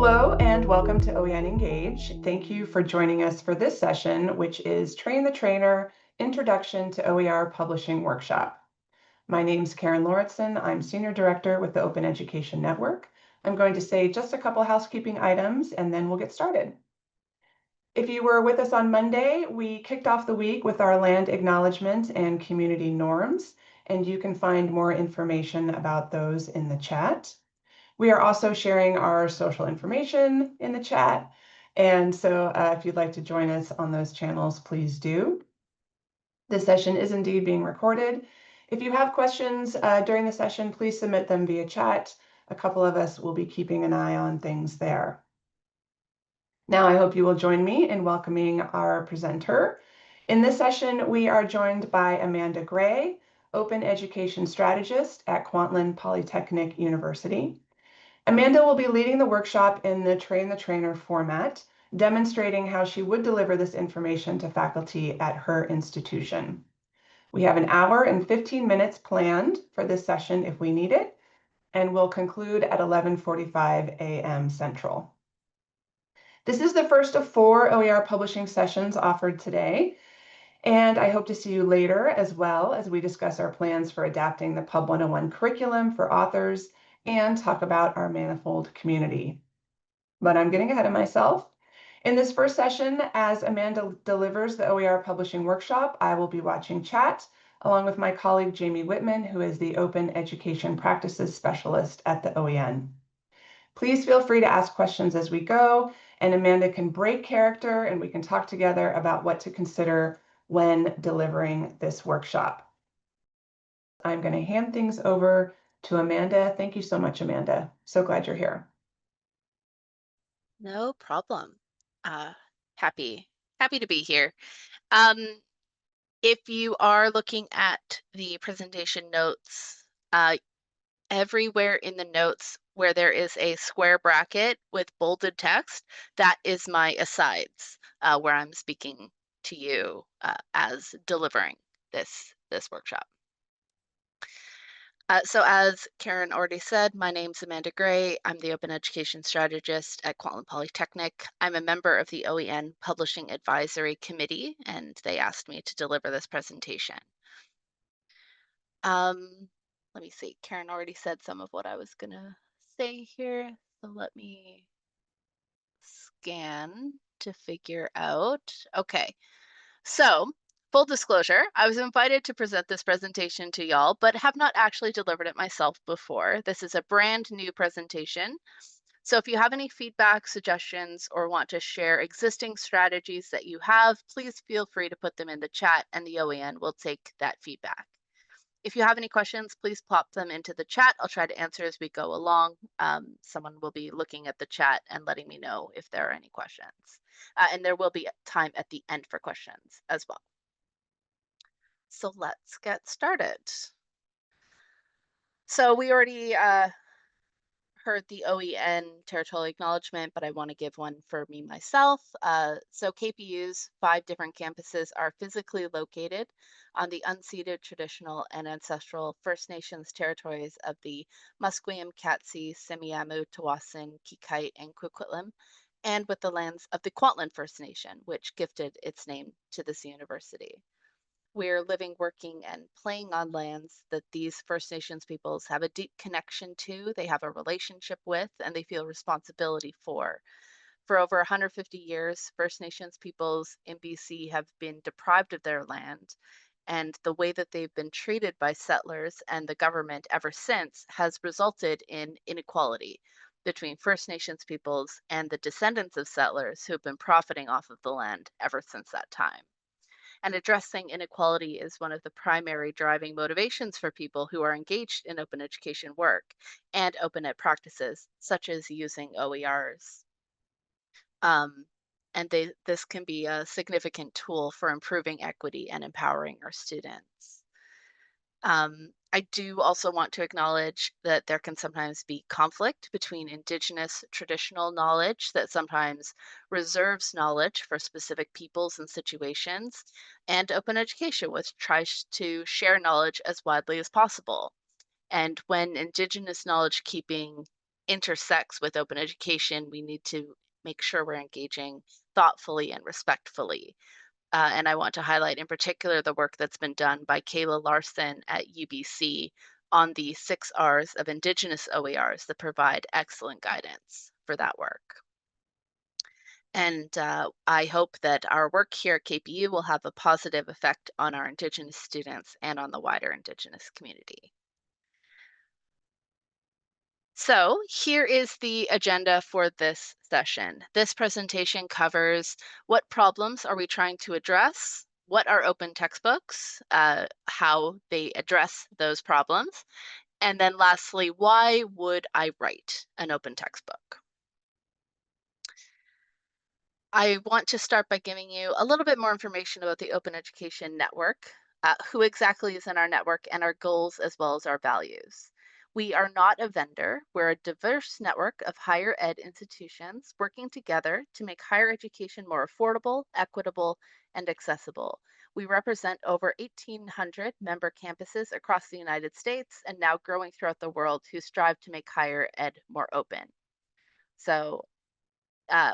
Hello and welcome to OEN Engage. Thank you for joining us for this session, which is Train the Trainer, Introduction to OER Publishing Workshop. My name's Karen Lauritsen. I'm Senior Director with the Open Education Network. I'm going to say just a couple housekeeping items and then we'll get started. If you were with us on Monday, we kicked off the week with our land acknowledgement and community norms, and you can find more information about those in the chat. We are also sharing our social information in the chat. And so if you'd like to join us on those channels, please do. This session is indeed being recorded. If you have questions during the session, please submit them via chat. A couple of us will be keeping an eye on things there. Now, I hope you will join me in welcoming our presenter. In this session, we are joined by Amanda Gray, Open Education Strategist at Kwantlen Polytechnic University. Amanda will be leading the workshop in the Train the Trainer format, demonstrating how she would deliver this information to faculty at her institution. We have an hour and 15 minutes planned for this session if we need it, and we'll conclude at 11:45 a.m. Central. This is the first of 4 OER publishing sessions offered today, and I hope to see you later as well as we discuss our plans for adapting the Pub 101 curriculum for authors and talk about our manifold community. But I'm getting ahead of myself. In this first session, as Amanda delivers the OER Publishing Workshop, I will be watching chat along with my colleague Jamie Whitman, who is the Open Education Practices Specialist at the OEN. Please feel free to ask questions as we go, and Amanda can break character and we can talk together about what to consider when delivering this workshop. I'm going to hand things over to Amanda. Thank you so much, Amanda. So glad you're here. No problem. Happy to be here. If you are looking at the presentation notes, everywhere in the notes where there is a square bracket with bolded text, that is my asides, where I'm speaking to you as delivering this workshop. So as Karen already said, my name's Amanda Gray. I'm the Open Education Strategist at Kwantlen Polytechnic. I'm a member of the OEN Publishing Advisory Committee, and they asked me to deliver this presentation. Let me see, Karen already said some of what I was gonna say here, so let me scan to figure out. Okay, so full disclosure, I was invited to present this presentation to y'all, but have not actually delivered it myself before. This is a brand new presentation. So if you have any feedback, suggestions, or want to share existing strategies that you have, please feel free to put them in the chat and the OEN will take that feedback. If you have any questions, please plop them into the chat. I'll try to answer as we go along. Someone will be looking at the chat and letting me know if there are any questions. And there will be time at the end for questions as well. So let's get started. So we already heard the OEN territorial acknowledgement, but I want to give one for me myself. So KPU's 5 different campuses are physically located on the unceded traditional and ancestral First Nations territories of the Musqueam, Katzie, Semiahmoo, Tawasin, Kikite, and Coquitlam, and with the lands of the Kwantlen First Nation, which gifted its name to this university. We're living, working, and playing on lands that these First Nations peoples have a deep connection to, they have a relationship with, and they feel responsibility for. For over 150 years, First Nations peoples in BC have been deprived of their land, and the way that they've been treated by settlers and the government ever since has resulted in inequality between First Nations peoples and the descendants of settlers who have been profiting off of the land ever since that time. And addressing inequality is one of the primary driving motivations for people who are engaged in open education work and open ed practices, such as using OERs. And this can be a significant tool for improving equity and empowering our students. I do also want to acknowledge that there can sometimes be conflict between Indigenous traditional knowledge that sometimes reserves knowledge for specific peoples and situations, and open education, which tries to share knowledge as widely as possible. And when Indigenous knowledge keeping intersects with open education, we need to make sure we're engaging thoughtfully and respectfully. And I want to highlight in particular the work that's been done by Kayla Larson at UBC on the 6 Rs of Indigenous OERs that provide excellent guidance for that work. And I hope that our work here at KPU will have a positive effect on our Indigenous students and on the wider Indigenous community. So here is the agenda for this session. This presentation covers what problems are we trying to address, what are open textbooks, how they address those problems, and then lastly, why would I write an open textbook? I want to start by giving you a little bit more information about the Open Education Network, who exactly is in our network, and our goals as well as our values. We are not a vendor. We're a diverse network of higher ed institutions working together to make higher education more affordable, equitable, and accessible. We represent over 1,800 member campuses across the United States and now growing throughout the world who strive to make higher ed more open. So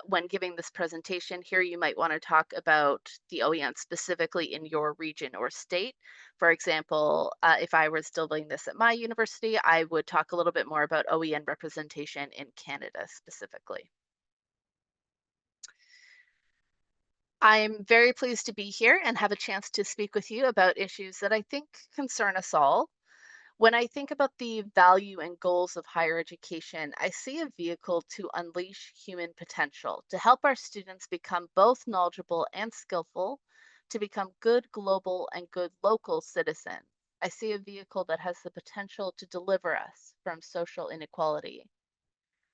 when giving this presentation here, you might want to talk about the OEN specifically in your region or state. For example, if I was still doing this at my university, I would talk a little bit more about OEN representation in Canada specifically. I'm very pleased to be here and have a chance to speak with you about issues that I think concern us all. When I think about the value and goals of higher education, I see a vehicle to unleash human potential, to help our students become both knowledgeable and skillful, to become good global and good local citizens. I see a vehicle that has the potential to deliver us from social inequality.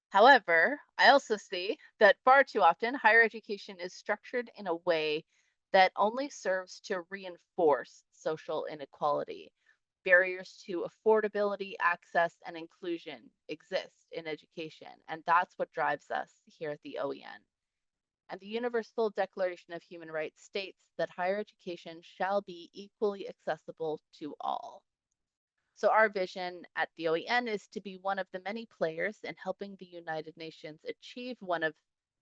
However, I also see that far too often higher education is structured in a way that only serves to reinforce social inequality. Barriers to affordability, access, and inclusion exist in education, and that's what drives us here at the OEN. And the Universal Declaration of Human Rights states that higher education shall be equally accessible to all. So our vision at the OEN is to be one of the many players in helping the United Nations achieve one of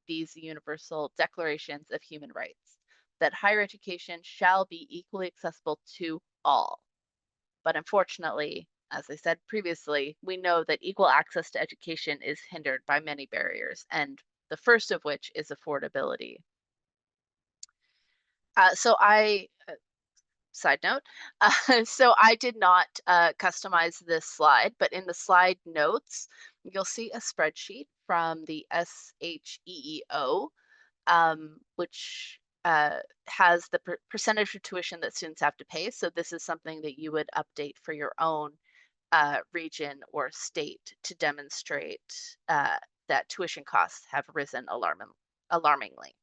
these universal declarations of human rights, that higher education shall be equally accessible to all. But unfortunately, as I said previously, we know that equal access to education is hindered by many barriers, and the first of which is affordability. So I Side note. So I did not customize this slide, but in the slide notes, you'll see a spreadsheet from the SHEEO, which has the percentage of tuition that students have to pay. So this is something that you would update for your own region or state to demonstrate that tuition costs have risen alarmingly.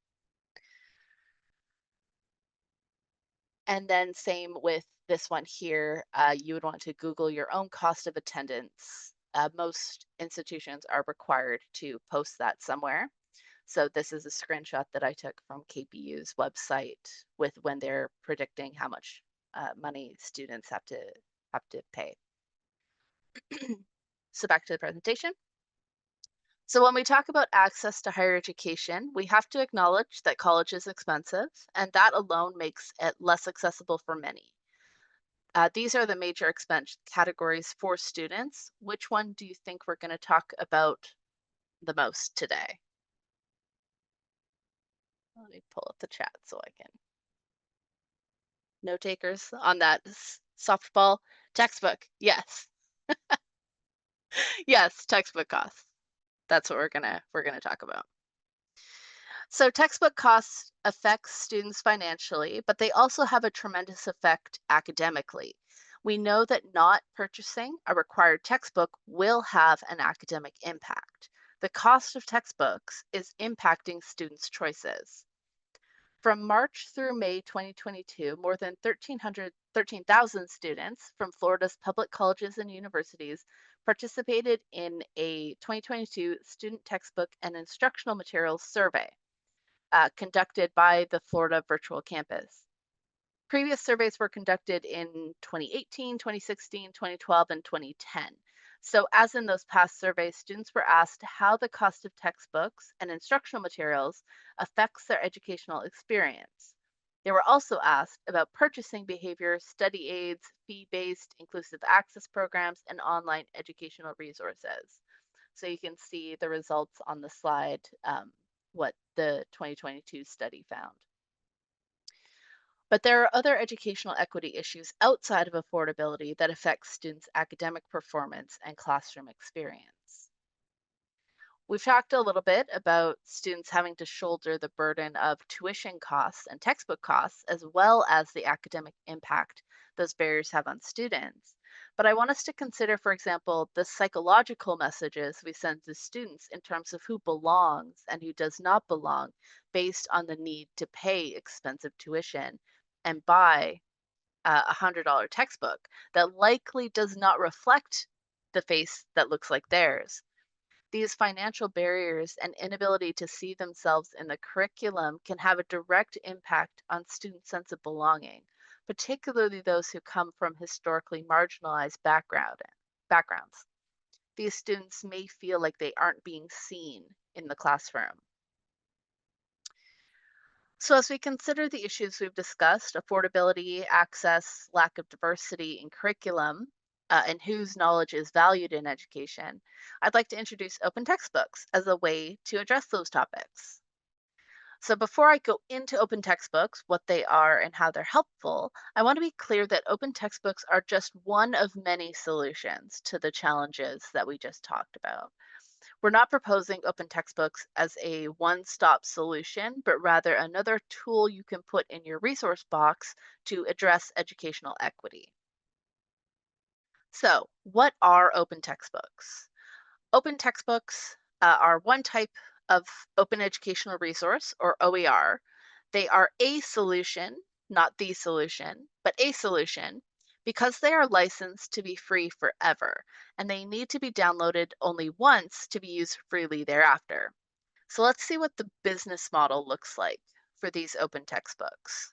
And then same with this one here, you would want to Google your own cost of attendance. Most institutions are required to post that somewhere. So this is a screenshot that I took from KPU's website with when they're predicting how much money students have to pay. So back to the presentation. So when we talk about access to higher education, we have to acknowledge that college is expensive, and that alone makes it less accessible for many. These are the major expense categories for students. Which one do you think we're going to talk about the most today? Let me pull up the chat so I can. Note takers on that softball textbook. Yes. Yes, textbook costs. That's what we're gonna talk about. So textbook costs affect students financially, but they also have a tremendous effect academically. We know that not purchasing a required textbook will have an academic impact. The cost of textbooks is impacting students' choices. From March through May 2022, more than 13,000 students from Florida's public colleges and universities participated in a 2022 student textbook and instructional materials survey conducted by the Florida Virtual Campus. Previous surveys were conducted in 2018, 2016, 2012, and 2010. So, as in those past surveys, students were asked how the cost of textbooks and instructional materials affects their educational experience. They were also asked about purchasing behavior, study aids, fee based inclusive access programs, and online educational resources. So, you can see the results on the slide, what the 2022 study found. But there are other educational equity issues outside of affordability that affect students' academic performance and classroom experience. We've talked a little bit about students having to shoulder the burden of tuition costs and textbook costs, as well as the academic impact those barriers have on students. But I want us to consider, for example, the psychological messages we send to students in terms of who belongs and who does not belong based on the need to pay expensive tuition and buy a $100 textbook that likely does not reflect the face that looks like theirs. These financial barriers and inability to see themselves in the curriculum can have a direct impact on students' sense of belonging, particularly those who come from historically marginalized backgrounds. These students may feel like they aren't being seen in the classroom. So, as we consider the issues we've discussed affordability, access, lack of diversity in curriculum, and whose knowledge is valued in education I'd like to introduce open textbooks as a way to address those topics. So, before I go into open textbooks, what they are, and how they're helpful, I want to be clear that open textbooks are just one of many solutions to the challenges that we just talked about. We're not proposing open textbooks as a one stop solution, but rather another tool you can put in your resource box to address educational equity. So, what are open textbooks? Open textbooks are one type of open educational resource, or OER. They are a solution, not the solution, but a solution because they are licensed to be free forever and they need to be downloaded only once to be used freely thereafter. So let's see what the business model looks like for these open textbooks.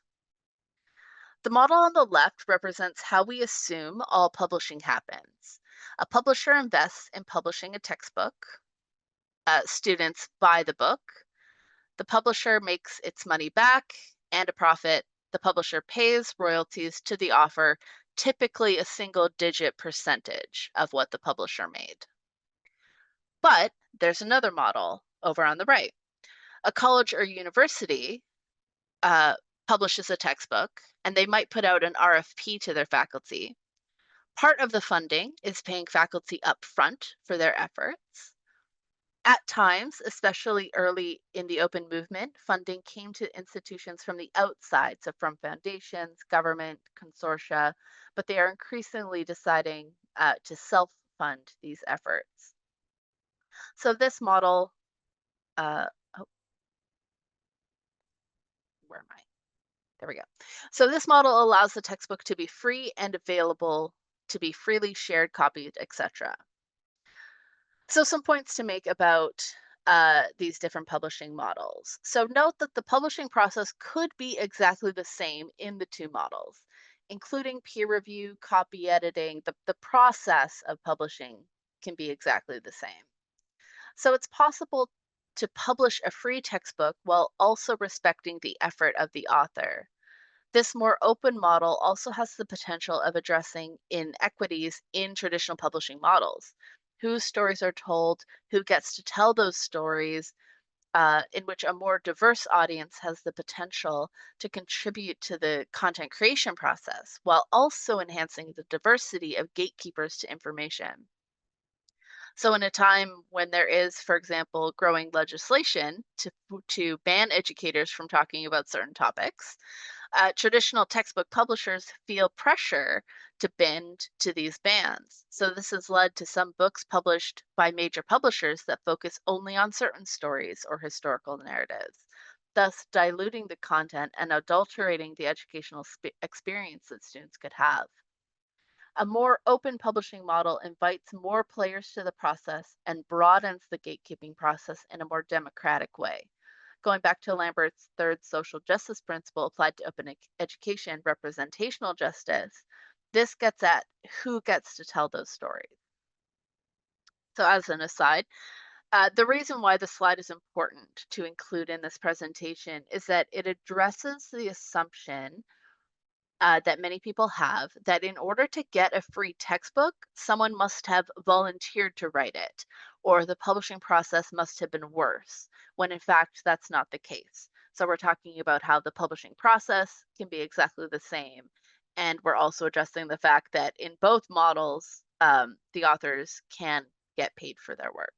The model on the left represents how we assume all publishing happens. A publisher invests in publishing a textbook. Students buy the book. The publisher makes its money back and a profit. The publisher pays royalties to the author, typically a single digit percentage of what the publisher made. But there's another model over on the right. A college or university uh, publishes a textbook and they might put out an RFP to their faculty. Part of the funding is paying faculty up front for their efforts. At times, especially early in the open movement, funding came to institutions from the outside, so from foundations, government, consortia, but they are increasingly deciding to self fund these efforts. So, this model, uh, oh, where am I? There we go. So, this model allows the textbook to be free and available to be freely shared, copied, etc. So, some points to make about these different publishing models. So, note that the publishing process could be exactly the same in the two models, including peer review, copy editing, the process of publishing can be exactly the same. So, it's possible to publish a free textbook while also respecting the effort of the author. This more open model also has the potential of addressing inequities in traditional publishing models. Whose stories are told, who gets to tell those stories, in which a more diverse audience has the potential to contribute to the content creation process while also enhancing the diversity of gatekeepers to information. So, in a time when there is, for example, growing legislation to ban educators from talking about certain topics, traditional textbook publishers feel pressure to bend to these bans. So, this has led to some books published by major publishers that focus only on certain stories or historical narratives, thus diluting the content and adulterating the educational experience that students could have. A more open publishing model invites more players to the process and broadens the gatekeeping process in a more democratic way. Going back to Lambert's third social justice principle applied to open education, representational justice, this gets at who gets to tell those stories. So as an aside, the reason why the slide is important to include in this presentation is that it addresses the assumption that many people have that in order to get a free textbook, someone must have volunteered to write it, or the publishing process must have been worse, when in fact that's not the case. So we're talking about how the publishing process can be exactly the same. And we're also addressing the fact that in both models, the authors can get paid for their work.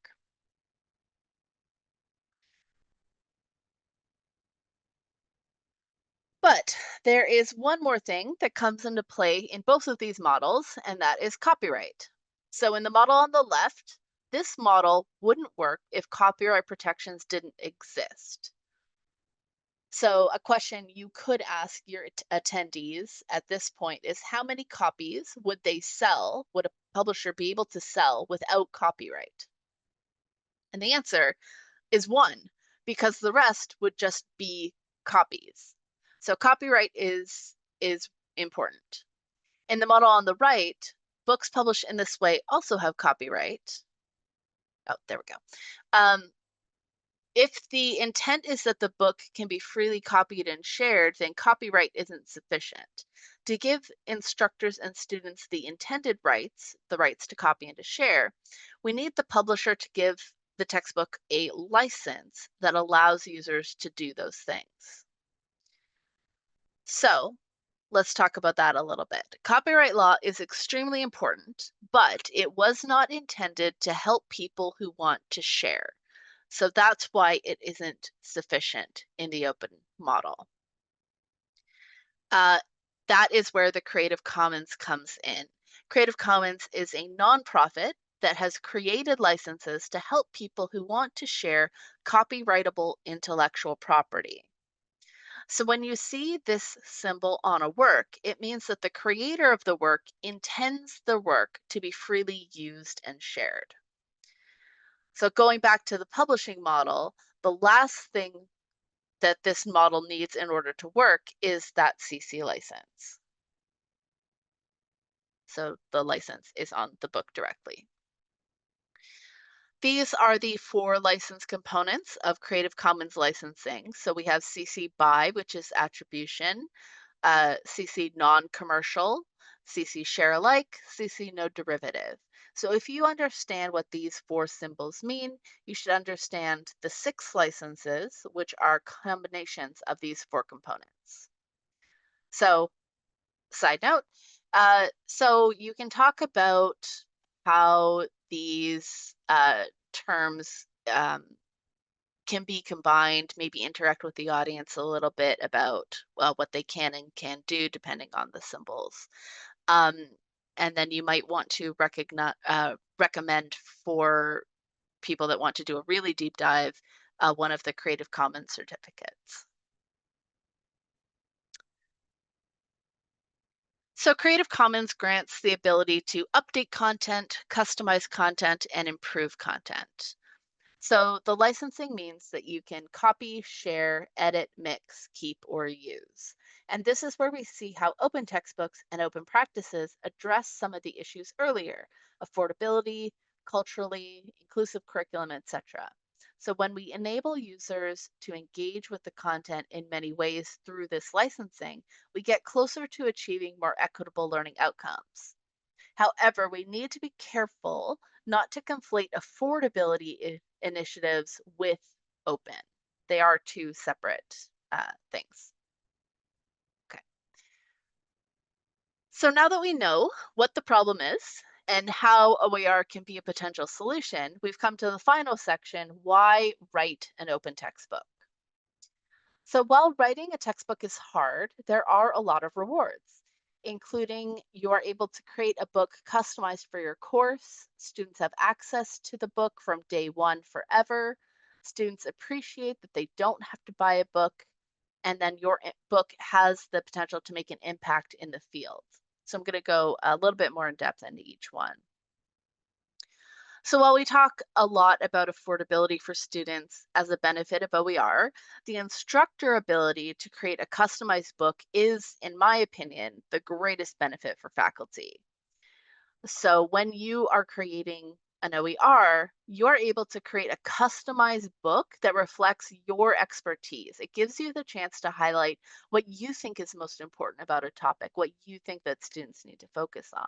But there is one more thing that comes into play in both of these models, and that is copyright. So in the model on the left, this model wouldn't work if copyright protections didn't exist. So a question you could ask your attendees at this point is how many copies would they sell, would a publisher be able to sell without copyright? And the answer is one, because the rest would just be copies. So copyright is important. In the model on the right, books published in this way also have copyright. Oh, there we go. If the intent is that the book can be freely copied and shared, then copyright isn't sufficient. To give instructors and students the intended rights, the rights to copy and to share, we need the publisher to give the textbook a license that allows users to do those things. So let's talk about that a little bit. Copyright law is extremely important, but it was not intended to help people who want to share. So that's why it isn't sufficient in the open model. That is where the Creative Commons comes in. Creative Commons is a nonprofit that has created licenses to help people who want to share copyrightable intellectual property. So when you see this symbol on a work, it means that the creator of the work intends the work to be freely used and shared. So going back to the publishing model, the last thing that this model needs in order to work is that CC license. So the license is on the book directly. These are the 4 license components of Creative Commons licensing. So we have CC BY, which is attribution, CC non-commercial, CC share alike, CC no derivative. So if you understand what these 4 symbols mean, you should understand the 6 licenses, which are combinations of these 4 components. So side note, so you can talk about how these terms can be combined, maybe interact with the audience a little bit about what they can and can't do depending on the symbols. Um, and then you might want to recommend for people that want to do a really deep dive one of the Creative Commons certificates. So Creative Commons grants the ability to update content, customize content, and improve content. So the licensing means that you can copy, share, edit, mix, keep, or use. And this is where we see how open textbooks and open practices address some of the issues earlier: affordability, culturally, inclusive curriculum, etc. So when we enable users to engage with the content in many ways through this licensing, we get closer to achieving more equitable learning outcomes. However, we need to be careful not to conflate affordability initiatives with open. They are 2 separate things. Okay. So now that we know what the problem is and how OER can be a potential solution, we've come to the final section: why write an open textbook? So while writing a textbook is hard, there are a lot of rewards, including you are able to create a book customized for your course. Students have access to the book from day 1 forever. Students appreciate that they don't have to buy a book, and then your book has the potential to make an impact in the field. So I'm going to go a little bit more in depth into each one. So while we talk a lot about affordability for students as a benefit of OER, the instructor ability to create a customized book is, in my opinion, the greatest benefit for faculty. So when you are creating an OER, you're able to create a customized book that reflects your expertise. It gives you the chance to highlight what you think is most important about a topic, what you think that students need to focus on.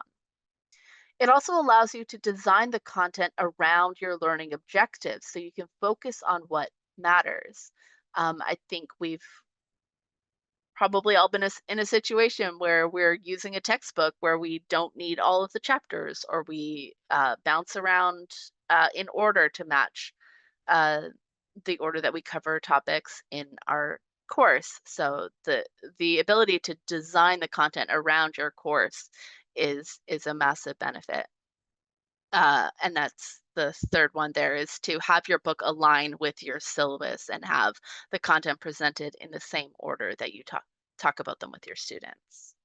It also allows you to design the content around your learning objectives so you can focus on what matters. I think we've probably all been in a situation where we're using a textbook where we don't need all of the chapters, or we bounce around in order to match uh, the order that we cover topics in our course. So the ability to design the content around your course is a massive benefit. And that's the third one there, is to have your book align with your syllabus and have the content presented in the same order that you talk about them with your students.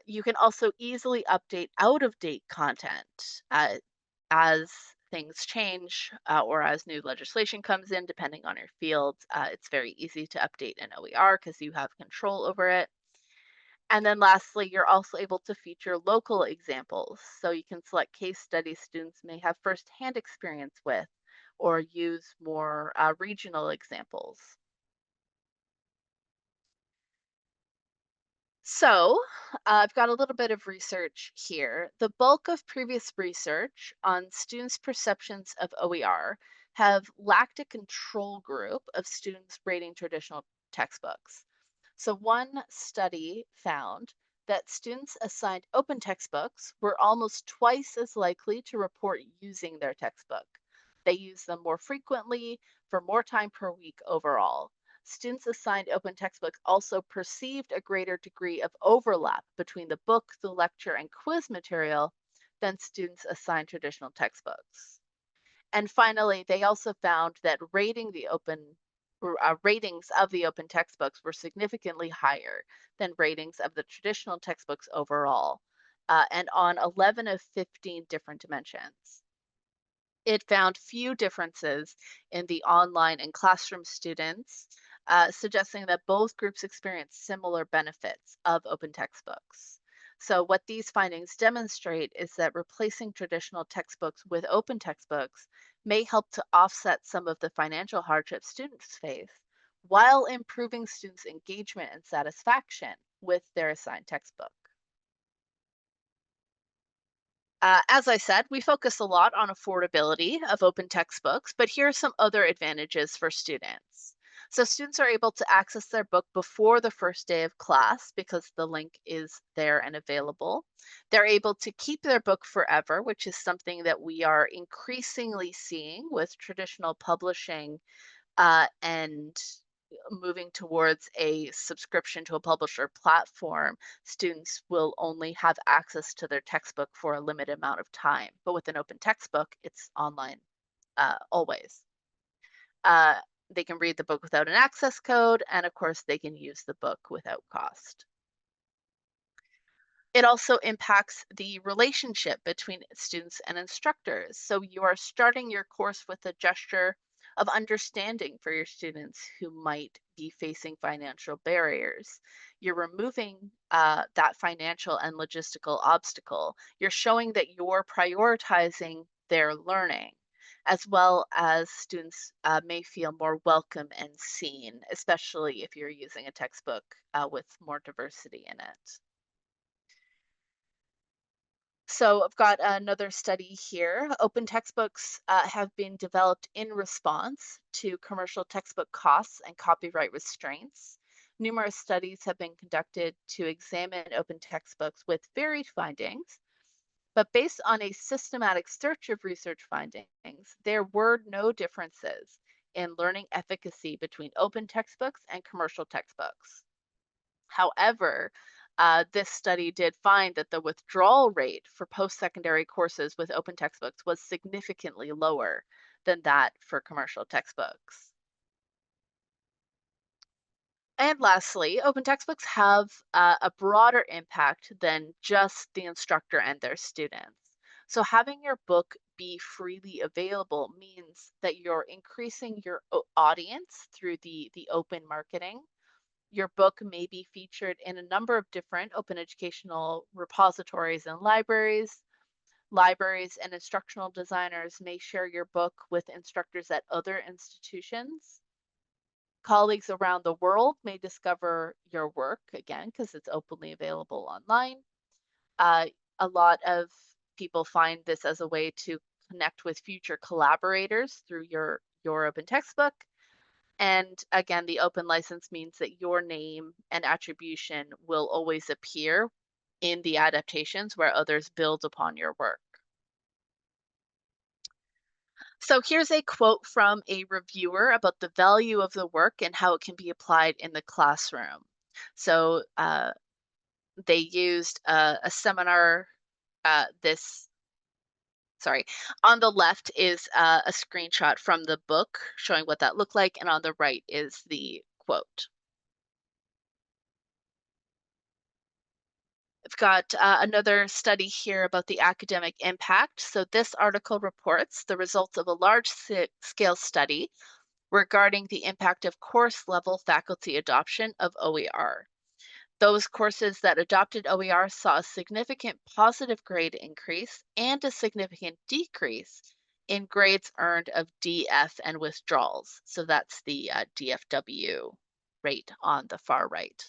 You can also easily update out of date content as things change, or as new legislation comes in, depending on your field. It's very easy to update an OER because you have control over it. And then lastly, you're also able to feature local examples. So you can select case studies students may have firsthand experience with, or use more regional examples. So I've got a little bit of research here. The bulk of previous research on students' perceptions of OER have lacked a control group of students rating traditional textbooks. So, one study found that students assigned open textbooks were almost twice as likely to report using their textbook. They use them more frequently for more time per week overall. Students assigned open textbooks also perceived a greater degree of overlap between the book, the lecture, and quiz material than students assigned traditional textbooks. And finally, they also found that ratings of the open textbooks were significantly higher than ratings of the traditional textbooks overall, and on 11 of 15 different dimensions. It found few differences in the online and classroom students, suggesting that both groups experienced similar benefits of open textbooks. So, what these findings demonstrate is that replacing traditional textbooks with open textbooks may help to offset some of the financial hardships students face while improving students' engagement and satisfaction with their assigned textbook. As I said, we focus a lot on affordability of open textbooks, but here are some other advantages for students. So, students are able to access their book before the first day of class because the link is there and available. They're able to keep their book forever, which is something that we are increasingly seeing with traditional publishing, and moving towards a subscription to a publisher platform. Students will only have access to their textbook for a limited amount of time. But with an open textbook, it's online always. Uh, they can read the book without an access code, and of course, they can use the book without cost. It also impacts the relationship between students and instructors. So you are starting your course with a gesture of understanding for your students who might be facing financial barriers. You're removing that financial and logistical obstacle. You're showing that you're prioritizing their learning, as well as students may feel more welcome and seen, especially if you're using a textbook with more diversity in it. So I've got another study here. Open textbooks have been developed in response to commercial textbook costs and copyright restraints. Numerous studies have been conducted to examine open textbooks with varied findings, but based on a systematic search of research findings, there were no differences in learning efficacy between open textbooks and commercial textbooks. However, this study did find that the withdrawal rate for post secondary courses with open textbooks was significantly lower than that for commercial textbooks. And lastly, open textbooks have a broader impact than just the instructor and their students. So, having your book be freely available means that you're increasing your audience through the open marketing. Your book may be featured in a number of different open educational repositories and libraries. Libraries and instructional designers may share your book with instructors at other institutions. Colleagues around the world may discover your work again because it's openly available online. Uh, a lot of people find this as a way to connect with future collaborators through your open textbook. And again, the open license means that your name and attribution will always appear in the adaptations where others build upon your work. So here's a quote from a reviewer about the value of the work and how it can be applied in the classroom. So they used a seminar. This Sorry, on the left is a screenshot from the book showing what that looked like, and on the right is the quote. I've got another study here about the academic impact. So this article reports the results of a large-scale study regarding the impact of course-level faculty adoption of OER. Those courses that adopted OER saw a significant positive grade increase and a significant decrease in grades earned of DF and withdrawals. So that's the DFW rate on the far right.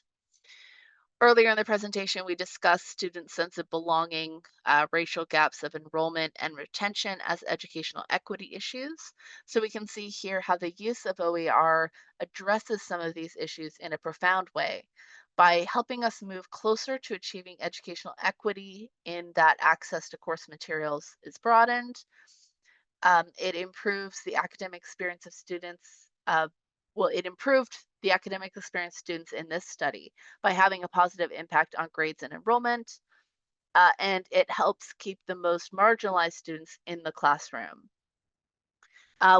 Earlier in the presentation, we discussed students' sense of belonging, racial gaps of enrollment and retention as educational equity issues. So we can see here how the use of OER addresses some of these issues in a profound way by helping us move closer to achieving educational equity in that access to course materials is broadened. It improves the academic experience of students. It improved the academic experience students in this study by having a positive impact on grades and enrollment, and it helps keep the most marginalized students in the classroom.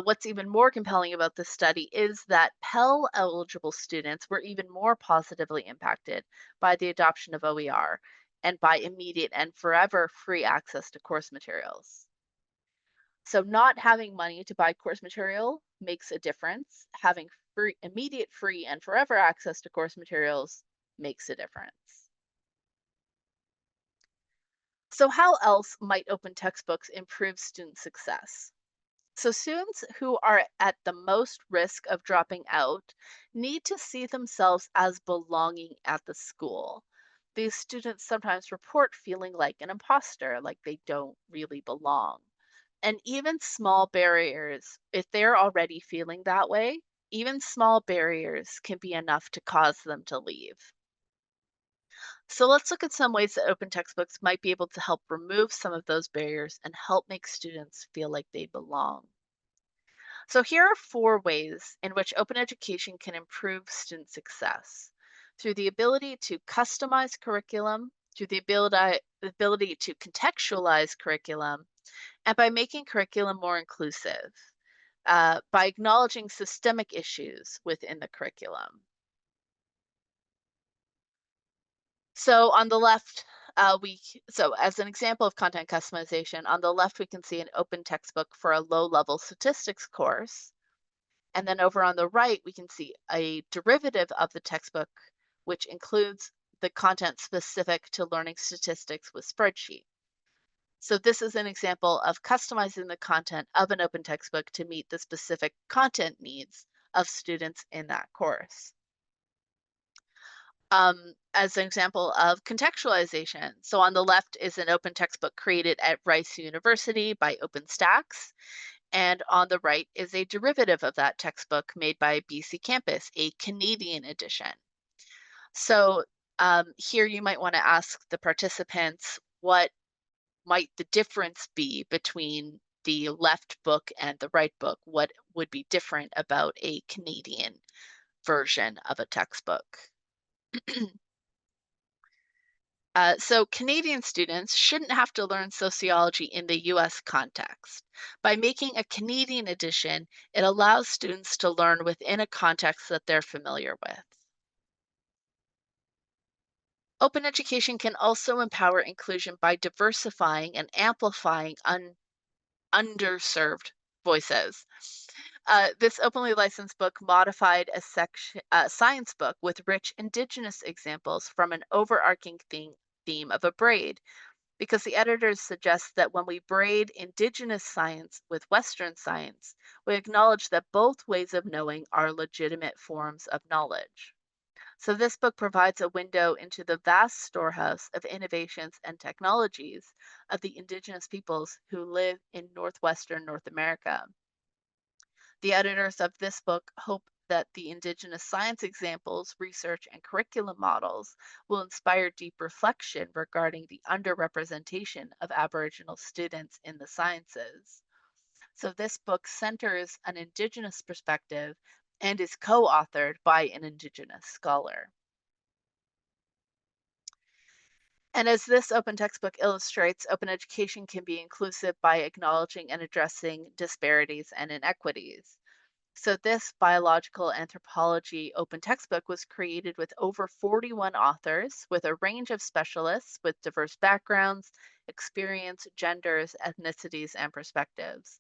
What's even more compelling about this study is that Pell eligible students were even more positively impacted by the adoption of OER and by immediate and forever free access to course materials. So not having money to buy course material makes a difference. Having immediate, free, and forever access to course materials makes a difference. So how else might open textbooks improve student success? So students who are at the most risk of dropping out need to see themselves as belonging at the school. These students sometimes report feeling like an imposter, like they don't really belong. And even small barriers, if they're already feeling that way, even small barriers can be enough to cause them to leave. So let's look at some ways that open textbooks might be able to help remove some of those barriers and help make students feel like they belong. So here are 4 ways in which open education can improve student success through the ability to customize curriculum, through the ability to contextualize curriculum, and by making curriculum more inclusive, by acknowledging systemic issues within the curriculum. So on the left, so as an example of content customization, on the left we can see an open textbook for a low-level statistics course. And then over on the right, we can see a derivative of the textbook, which includes the content specific to learning statistics with spreadsheet. So this is an example of customizing the content of an open textbook to meet the specific content needs of students in that course. As an example of contextualization, so on the left is an open textbook created at Rice University by OpenStax, and on the right is a derivative of that textbook made by BC Campus, a Canadian edition. So here you might want to ask the participants what might the difference be between the left book and the right book? What would be different about a Canadian version of a textbook? So Canadian students shouldn't have to learn sociology in the US context. By making a Canadian edition, it allows students to learn within a context that they're familiar with. Open education can also empower inclusion by diversifying and amplifying underserved voices. This openly licensed book modified a science book with rich Indigenous examples from an overarching theme of a braid because the editors suggest that when we braid indigenous science with Western science, we acknowledge that both ways of knowing are legitimate forms of knowledge. So, this book provides a window into the vast storehouse of innovations and technologies of the indigenous peoples who live in northwestern North America. The editors of this book hope that the Indigenous science examples, research, and curriculum models will inspire deep reflection regarding the underrepresentation of Aboriginal students in the sciences. So, this book centers an Indigenous perspective and is co authored by an Indigenous scholar. And as this open textbook illustrates, open education can be inclusive by acknowledging and addressing disparities and inequities. So, this biological anthropology open textbook was created with over 41 authors with a range of specialists with diverse backgrounds, experience, genders, ethnicities, and perspectives.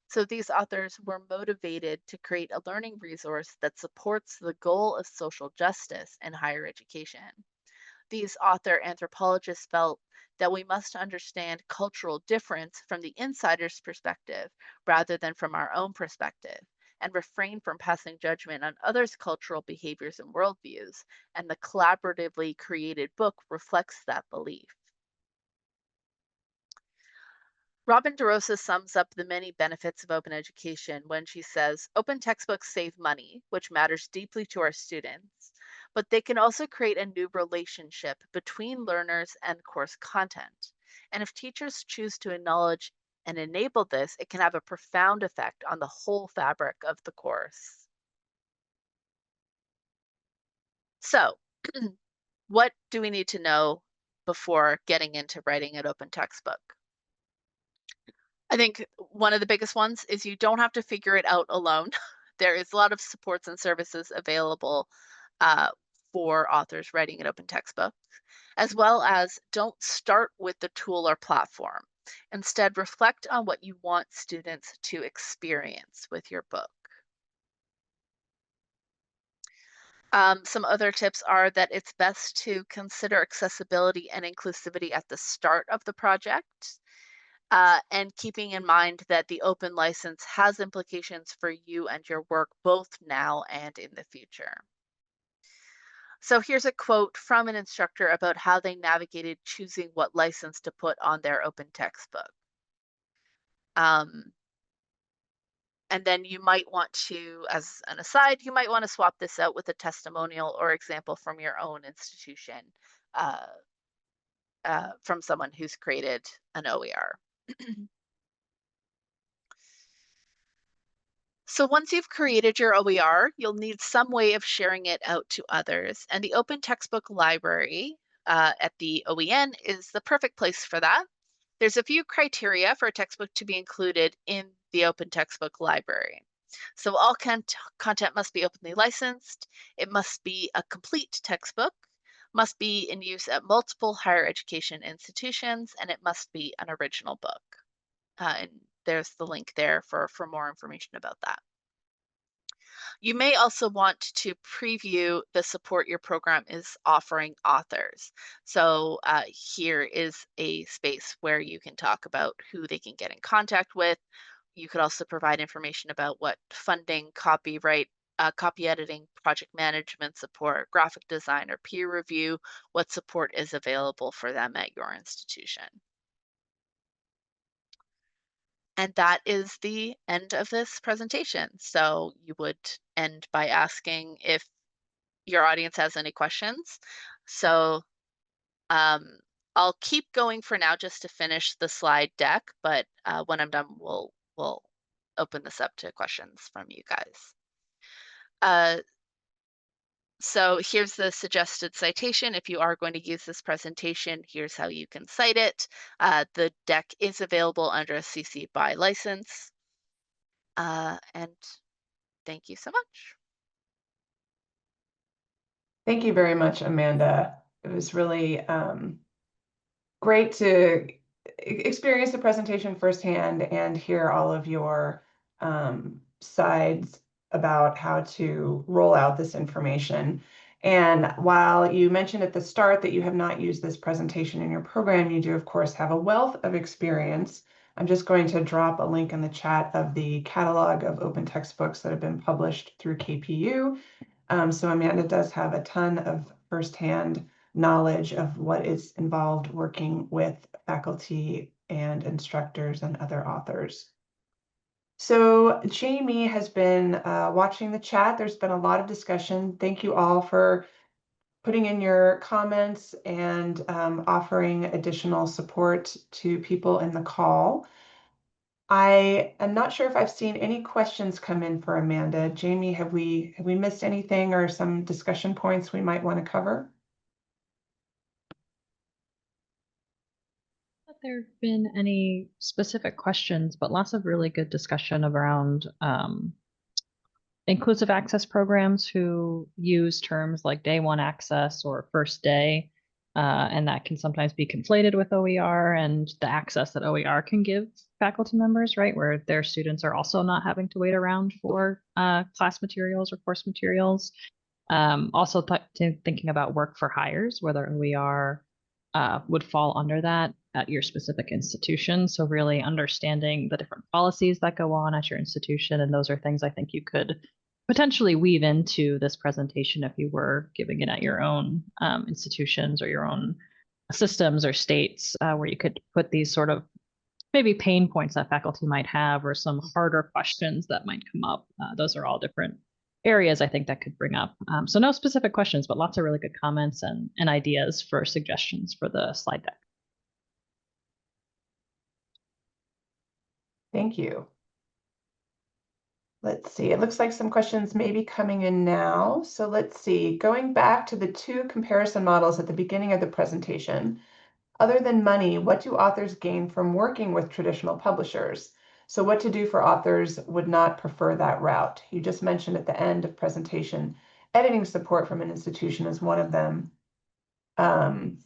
So, these authors were motivated to create a learning resource that supports the goal of social justice in higher education. These author anthropologists felt that we must understand cultural difference from the insider's perspective rather than from our own perspective, and refrain from passing judgment on others' cultural behaviors and worldviews. And the collaboratively created book reflects that belief. Robin DeRosa sums up the many benefits of open education when she says open textbooks save money, which matters deeply to our students, but they can also create a new relationship between learners and course content. And if teachers choose to acknowledge and enable this, it can have a profound effect on the whole fabric of the course. So, what do we need to know before getting into writing an open textbook? I think one of the biggest ones is you don't have to figure it out alone. There is a lot of supports and services available uh, for authors writing an open textbook, as well as don't start with the tool or platform. Instead, reflect on what you want students to experience with your book. Some other tips are that it's best to consider accessibility and inclusivity at the start of the project. And keeping in mind that the open license has implications for you and your work both now and in the future. So here's a quote from an instructor about how they navigated choosing what license to put on their open textbook. Um, and then you might want to, as an aside, you might want to swap this out with a testimonial or example from your own institution, uh, from someone who's created an OER. So once you've created your OER, you'll need some way of sharing it out to others. And the Open Textbook Library at the OEN is the perfect place for that. There's a few criteria for a textbook to be included in the Open Textbook Library. So all content must be openly licensed. It must be a complete textbook, must be in use at multiple higher education institutions, and it must be an original book. And there's the link there for more information about that. You may also want to preview the support your program is offering authors. So here is a space where you can talk about who they can get in contact with. You could also provide information about what funding, copyright, copy editing, project management support, graphic design, or peer review, what support is available for them at your institution. And that is the end of this presentation. So you would end by asking if your audience has any questions. So um, I'll keep going for now just to finish the slide deck, but when I'm done, we'll open this up to questions from you guys. Uh, so here's the suggested citation. If you are going to use this presentation, here's how you can cite it. The deck is available under a CC BY license. And thank you so much. Thank you very much, Amanda. It was really great to experience the presentation firsthand and hear all of your sides about how to roll out this information. And while you mentioned at the start that you have not used this presentation in your program, you do, of course, have a wealth of experience. I'm just going to drop a link in the chat of the catalog of open textbooks that have been published through KPU. So Amanda does have a ton of firsthand knowledge of what is involved working with faculty and instructors and other authors. So Jamie has been watching the chat. There's been a lot of discussion. Thank you all for putting in your comments and offering additional support to people in the call. I am not sure if I've seen any questions come in for Amanda. Jamie, have we missed anything or some discussion points we might want to cover? Not there have been any specific questions, but lots of really good discussion around inclusive access programs who use terms like day one access or first day, and that can sometimes be conflated with OER and the access that OER can give faculty members, right, where their students are also not having to wait around for class materials or course materials. Also thinking about work for hires, whether OER would fall under that at your specific institution. So really understanding the different policies that go on at your institution. And those are things I think you could potentially weave into this presentation if you were giving it at your own institutions or your own systems or states, where you could put these sort of maybe pain points that faculty might have or some harder questions that might come up. Those are all different areas I think that could bring up. So no specific questions, but lots of really good comments and ideas for suggestions for the slide deck. Thank you. Let's see, it looks like some questions may be coming in now. So let's see, going back to the two comparison models at the beginning of the presentation, other than money, what do authors gain from working with traditional publishers? So what to do for authors would not prefer that route? You just mentioned at the end of presentation, editing support from an institution is one of them. And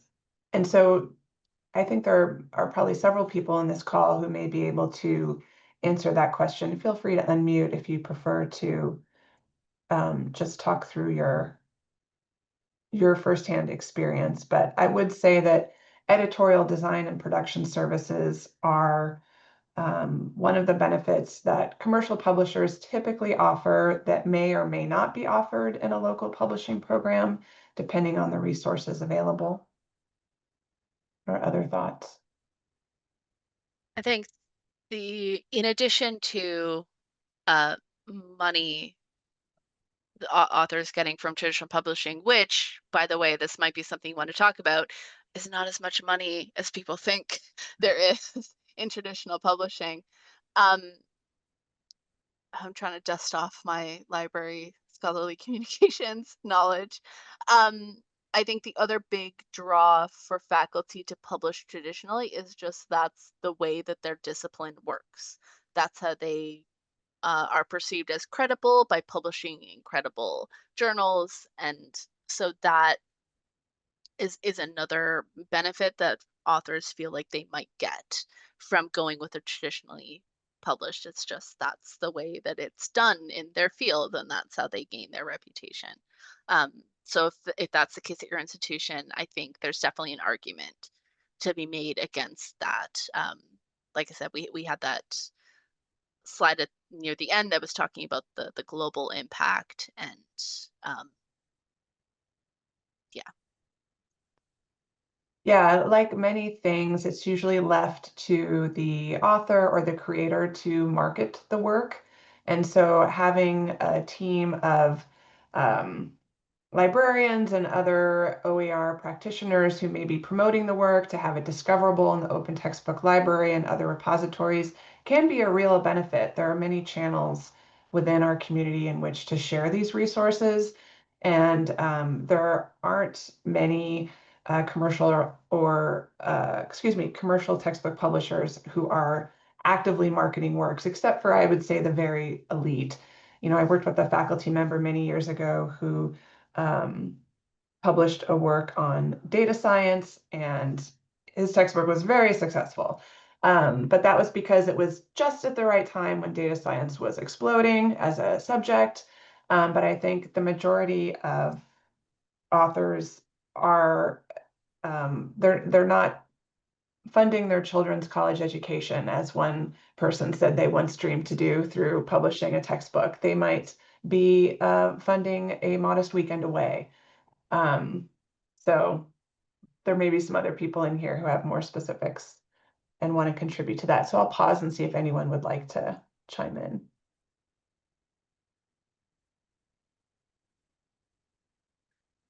so I think there are probably several people in this call who may be able to answer that question. Feel free to unmute if you prefer to just talk through your firsthand experience. But I would say that editorial design and production services are one of the benefits that commercial publishers typically offer that may or may not be offered in a local publishing program, depending on the resources available. Or other thoughts? I think in addition to money the authors getting from traditional publishing, which, by the way, this might be something you want to talk about, is not as much money as people think there is in traditional publishing. Um, I'm trying to dust off my library scholarly communications knowledge. I think the other big draw for faculty to publish traditionally is just that's the way that their discipline works. That's how they are perceived as credible by publishing in credible journals, and so that is another benefit that authors feel like they might get from going with a traditionally published. It's just that's the way that it's done in their field, and that's how they gain their reputation. So if that's the case at your institution, I think there's definitely an argument to be made against that. Like I said, we had that slide near the end that was talking about the global impact, and um, yeah. Yeah, like many things, it's usually left to the author or the creator to market the work. And so having a team of librarians and other OER practitioners who may be promoting the work to have it discoverable in the open textbook library and other repositories can be a real benefit. There are many channels within our community in which to share these resources, and there aren't many commercial textbook publishers who are actively marketing works, except for, I would say, the very elite. You know, I worked with a faculty member many years ago who published a work on data science, and his textbook was very successful. But that was because it was just at the right time when data science was exploding as a subject. But I think the majority of authors are, they're not funding their children's college education, as one person said they once dreamed to do through publishing a textbook. They might be funding a modest weekend away. So there may be some other people in here who have more specifics and want to contribute to that. So I'll pause and see if anyone would like to chime in.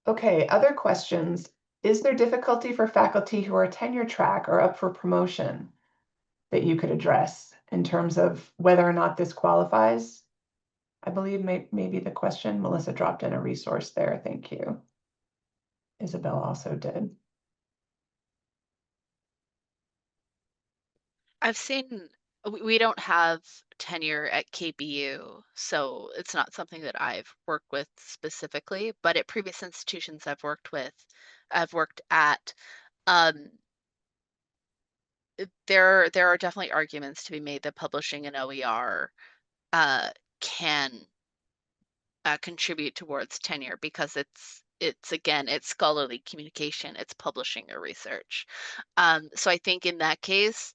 Okay, other questions. Is there difficulty for faculty who are tenure track or up for promotion that you could address in terms of whether or not this qualifies? I believe maybe the question, Melissa dropped in a resource there. Thank you. Isabel also did. I've seen, we don't have tenure at KBU, so it's not something that I've worked with specifically, but at previous institutions I've worked at, um, there are definitely arguments to be made that publishing an OER can contribute towards tenure because it's again, it's scholarly communication, it's publishing your research. So I think in that case,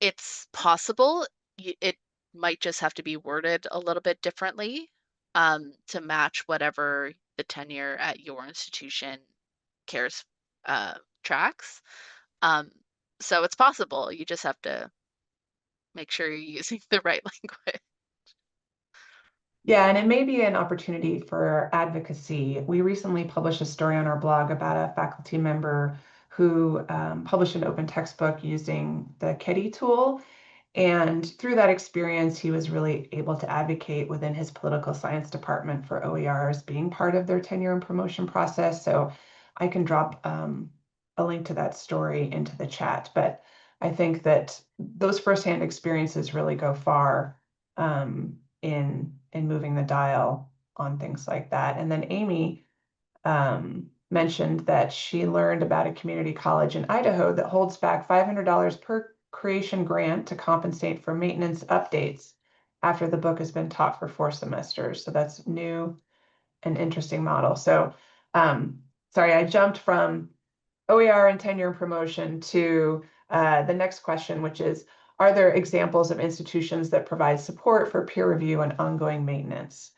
it's possible. It might just have to be worded a little bit differently to match whatever the tenure at your institution cares tracks. Um, so it's possible. You just have to make sure you're using the right language. Yeah, and it may be an opportunity for advocacy. We recently published a story on our blog about a faculty member who published an open textbook using the KEDI tool. And through that experience, he was really able to advocate within his political science department for OERs being part of their tenure and promotion process. So I can drop a link to that story into the chat. But I think that those firsthand experiences really go far in moving the dial on things like that. And then Amy mentioned that she learned about a community college in Idaho that holds back $500 per creation grant to compensate for maintenance updates after the book has been taught for 4 semesters. So that's new and interesting model. So sorry, I jumped from OER and tenure and promotion to the next question, which is, are there examples of institutions that provide support for peer review and ongoing maintenance?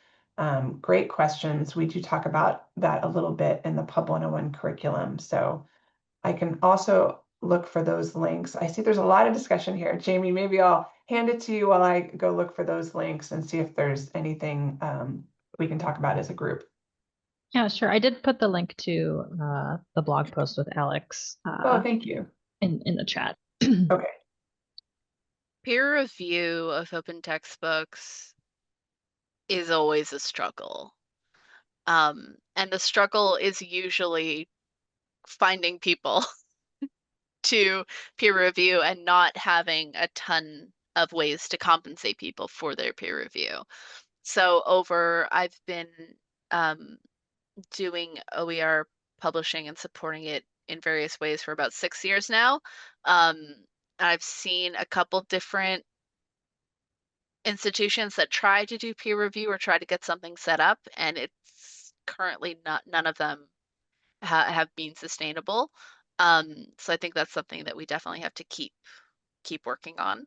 Great questions. We do talk about that a little bit in the Pub 101 curriculum. So I can also look for those links. I see there's a lot of discussion here. Jamie, maybe I'll hand it to you while I go look for those links and see if there's anything we can talk about as a group. Yeah, sure. I did put the link to the blog post with Alex Oh, thank you. in the chat. Okay. Peer review of open textbooks is always a struggle. And the struggle is usually finding people to peer review and not having a ton of ways to compensate people for their peer review. So I've been doing OER publishing and supporting it in various ways for about 6 years now. I've seen a couple different institutions that try to do peer review or try to get something set up, and it's currently none of them have been sustainable. So I think that's something that we definitely have to keep working on.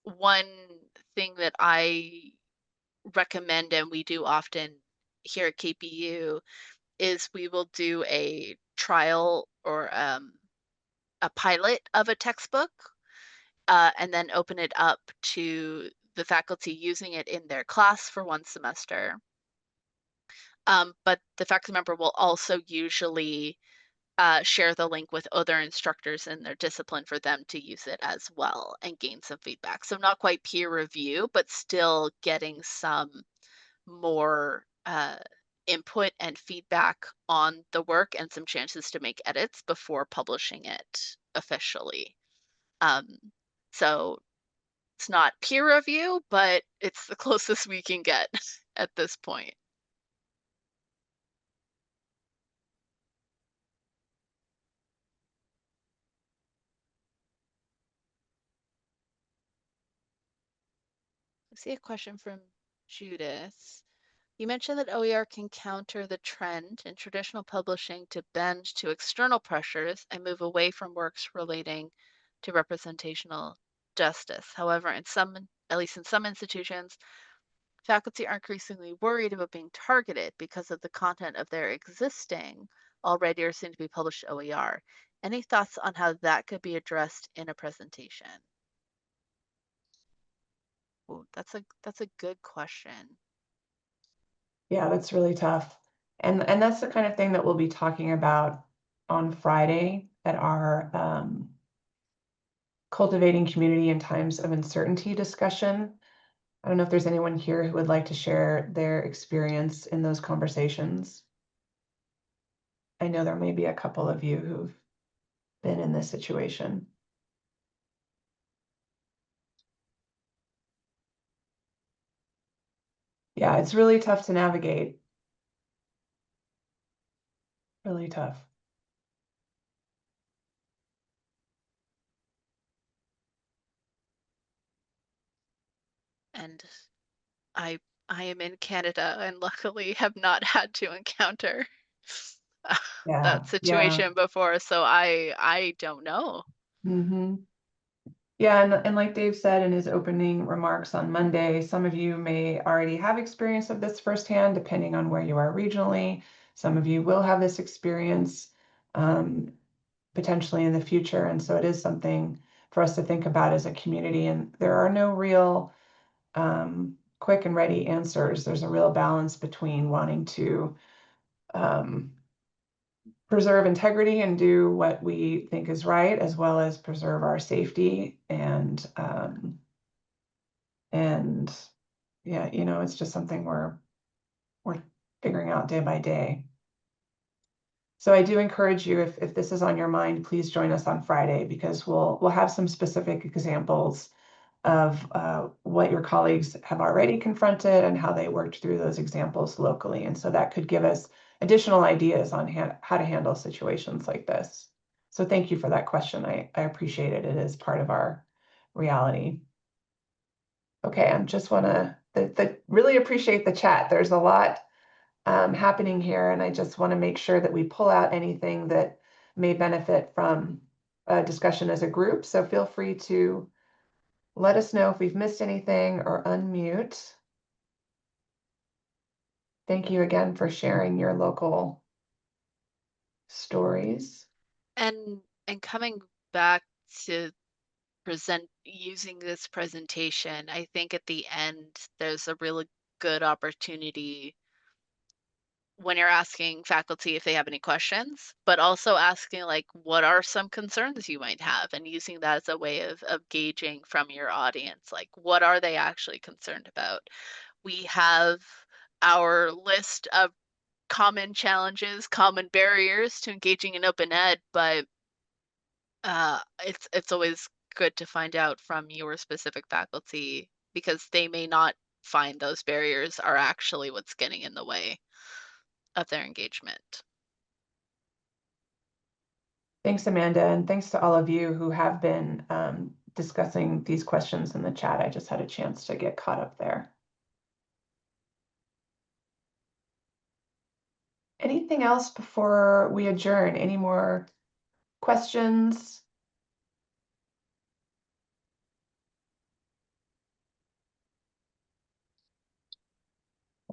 One thing that I recommend and we do often here at KPU is we will do a trial or a pilot of a textbook and then open it up to the faculty using it in their class for 1 semester. But the faculty member will also usually share the link with other instructors in their discipline for them to use it as well and gain some feedback. So not quite peer review, but still getting some more input and feedback on the work and some chances to make edits before publishing it officially. So it's not peer review, but it's the closest we can get at this point. I see a question from Judith. You mentioned that OER can counter the trend in traditional publishing to bend to external pressures and move away from works relating to representational justice. However, at least in some institutions, faculty are increasingly worried about being targeted because of the content of their existing, already or soon to be published OER. Any thoughts on how that could be addressed in a presentation? Ooh, that's a good question. Yeah, that's really tough. And that's the kind of thing that we'll be talking about on Friday at our Cultivating Community in Times of Uncertainty discussion. I don't know if there's anyone here who would like to share their experience in those conversations. I know there may be a couple of you who've been in this situation. Yeah, it's really tough to navigate. Really tough. And I I am in Canada and luckily have not had to encounter Yeah, that yeah. situation before, so I don't know. Mm-hmm. Yeah, and like Dave said in his opening remarks on Monday, some of you may already have experience of this firsthand, depending on where you are regionally. Some of you will have this experience potentially in the future. And so it is something for us to think about as a community. And there are no real quick and ready answers. There's a real balance between wanting to preserve integrity and do what we think is right, as well as preserve our safety and yeah, it's just something we're figuring out day by day. So I do encourage you, if this is on your mind, please join us on Friday, because we'll have some specific examples of what your colleagues have already confronted and how they worked through those examples locally. And so that could give us additional ideas on how to handle situations like this. So thank you for that question. I appreciate it. It is part of our reality. Okay, I just want to really appreciate the chat. There's a lot happening here, and I just want to make sure that we pull out anything that may benefit from a discussion as a group. So feel free to let us know if we've missed anything or unmute. Thank you again for sharing your local stories. And coming back to using this presentation, I think at the end there's a really good opportunity when you're asking faculty if they have any questions, but also asking like, what are some concerns you might have, and using that as a way of gauging from your audience, like what are they actually concerned about. We have our list of common challenges, common barriers to engaging in open ed, but it's always good to find out from your specific faculty, because they may not find those barriers are actually what's getting in the way of their engagement. Thanks, Amanda, and thanks to all of you who have been discussing these questions in the chat. I just had a chance to get caught up there. Anything else before we adjourn? Any more questions?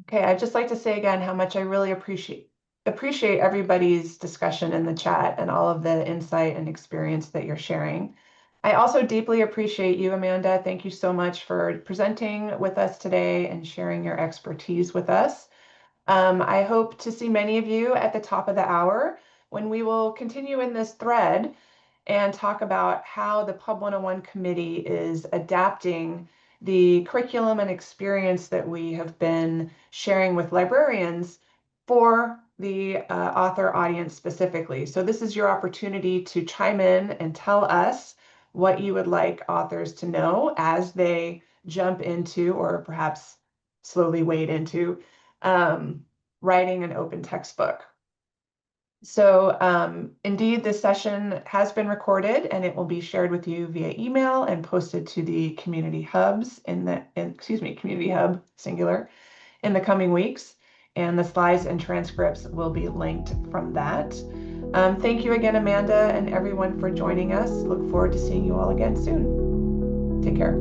Okay, I'd just like to say again how much I really appreciate everybody's discussion in the chat and all of the insight and experience that you're sharing. I also deeply appreciate you, Amanda. Thank you so much for presenting with us today and sharing your expertise with us. I hope to see many of you at the top of the hour when we will continue in this thread and talk about how the Pub 101 committee is adapting the curriculum and experience that we have been sharing with librarians for the author audience specifically. So this is your opportunity to chime in and tell us what you would like authors to know as they jump into, or perhaps slowly wade into, writing an open textbook. So indeed, this session has been recorded and it will be shared with you via email and posted to the community hubs community hub singular, in the coming weeks. and the slides and transcripts will be linked from that. Thank you again, Amanda, and everyone for joining us. Look forward to seeing you all again soon. Take care.